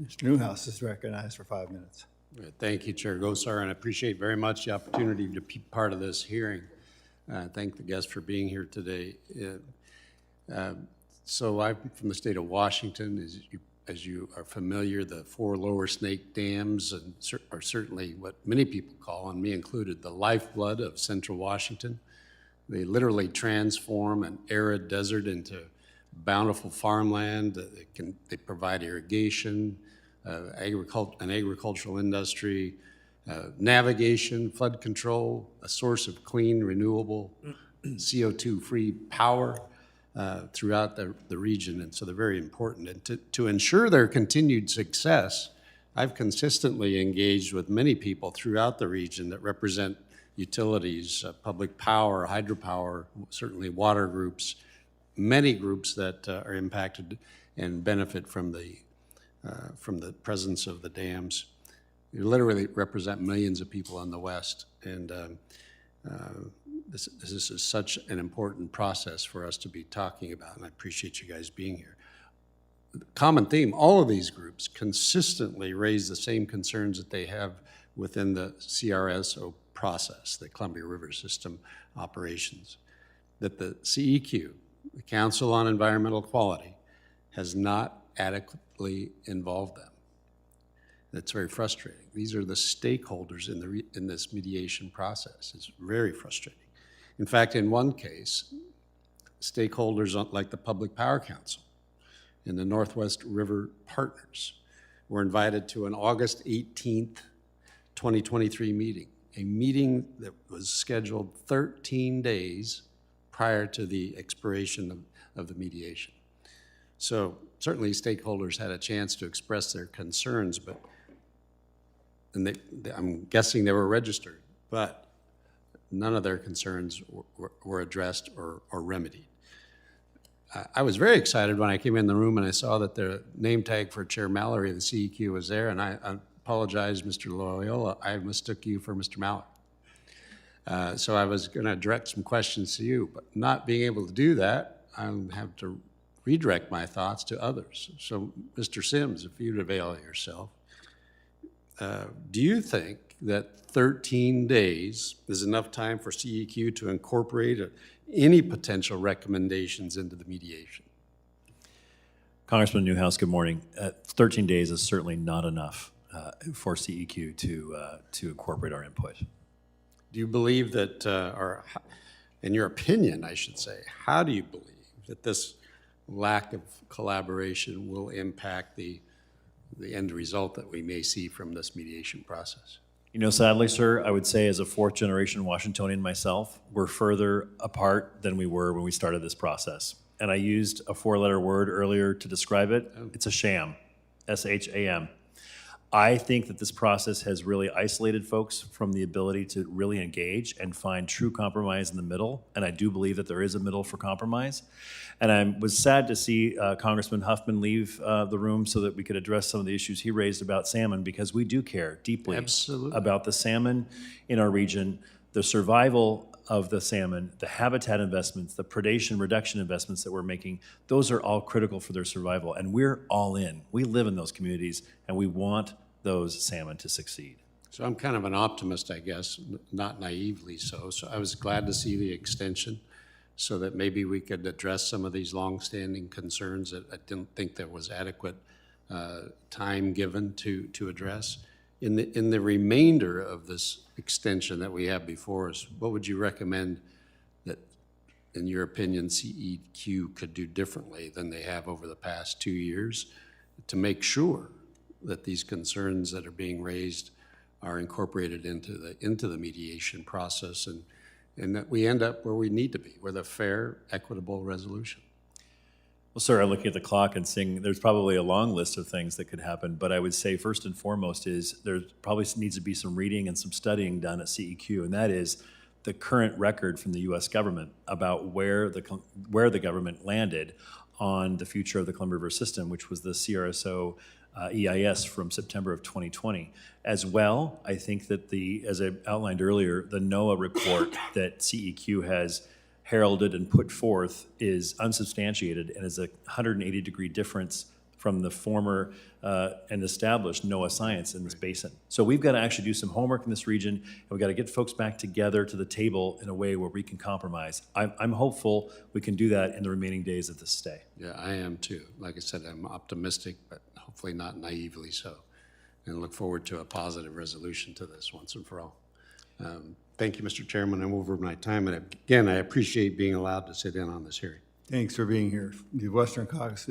Mr. Newhouse is recognized for 5 minutes. Thank you, Chair Gosar, and I appreciate very much the opportunity to be part of this hearing. Thank the guests for being here today. So I'm from the state of Washington. As you are familiar, the 4 lower snake dams are certainly what many people call, and me included, the lifeblood of central Washington. They literally transform an arid desert into bountiful farmland. They provide irrigation, an agricultural industry, navigation, flood control, a source of clean, renewable, CO2-free power throughout the region, and so they're very important. And to ensure their continued success, I've consistently engaged with many people throughout the region that represent utilities, public power, hydropower, certainly water groups, many groups that are impacted and benefit from the presence of the dams. You literally represent millions of people in the West, and this is such an important process for us to be talking about, and I appreciate you guys being here. The common theme, all of these groups consistently raise the same concerns that they have within the CRSO process, the Columbia River System operations, that the CEQ, the Council on Environmental Quality, has not adequately involved them. That's very frustrating. These are the stakeholders in this mediation process. It's very frustrating. In fact, in one case, stakeholders like the Public Power Council and the Northwest River Partners were invited to an August 18th, 2023 meeting, a meeting that was scheduled 13 days prior to the expiration of the mediation. So certainly stakeholders had a chance to express their concerns, but I'm guessing they were registered, but none of their concerns were addressed or remedied. I was very excited when I came in the room and I saw that the name tag for Chair Mallory of the CEQ was there, and I apologize, Mr. Loyola, I mistook you for Mr. Mallory. So I was going to direct some questions to you, but not being able to do that, I'll have to redirect my thoughts to others. So, Mr. Sims, if you'd avail yourself, do you think that 13 days is enough time for CEQ to incorporate any potential recommendations into the mediation? Congressman Newhouse, good morning. 13 days is certainly not enough for CEQ to incorporate our input. Do you believe that, or in your opinion, I should say, how do you believe that this lack of collaboration will impact the end result that we may see from this mediation process? You know, sadly, sir, I would say as a 4th-generation Washingtonian myself, we're further apart than we were when we started this process. And I used a 4-letter word earlier to describe it. It's a sham, S-H-A-M. I think that this process has really isolated folks from the ability to really engage and find true compromise in the middle, and I do believe that there is a middle for compromise. And I was sad to see Congressman Huffman leave the room so that we could address some of the issues he raised about salmon, because we do care deeply about the salmon in our region, the survival of the salmon, the habitat investments, the predation reduction investments that we're making. Those are all critical for their survival, and we're all in. We live in those communities, and we want those salmon to succeed. So I'm kind of an optimist, I guess, not naively so. So I was glad to see the extension so that maybe we could address some of these longstanding concerns that I didn't think there was adequate time given to address. In the remainder of this extension that we have before us, what would you recommend that, in your opinion, CEQ could do differently than they have over the past 2 years to make sure that these concerns that are being raised are incorporated into the mediation process, and that we end up where we need to be, with a fair, equitable resolution? Well, sir, I'm looking at the clock and seeing there's probably a long list of things that could happen, but I would say first and foremost is there probably needs to be some reading and some studying done at CEQ, and that is the current record from the U.S. government about where the government landed on the future of the Columbia River System, which was the CRSO EIS from September of 2020. As well, I think that as I outlined earlier, the NOAA report that CEQ has heralded and put forth is unsubstantiated and is a 180-degree difference from the former and established NOAA science in this basin. So we've got to actually do some homework in this region, and we've got to get folks back together to the table in a way where we can compromise. I'm hopeful we can do that in the remaining days of this stay. Yeah, I am too. Like I said, I'm optimistic, but hopefully not naively so. And look forward to a positive resolution to this once and for all. Thank you, Mr. Chairman. I'm over my time, and again, I appreciate being allowed to sit in on this hearing. Thanks for being here. The Western Caucus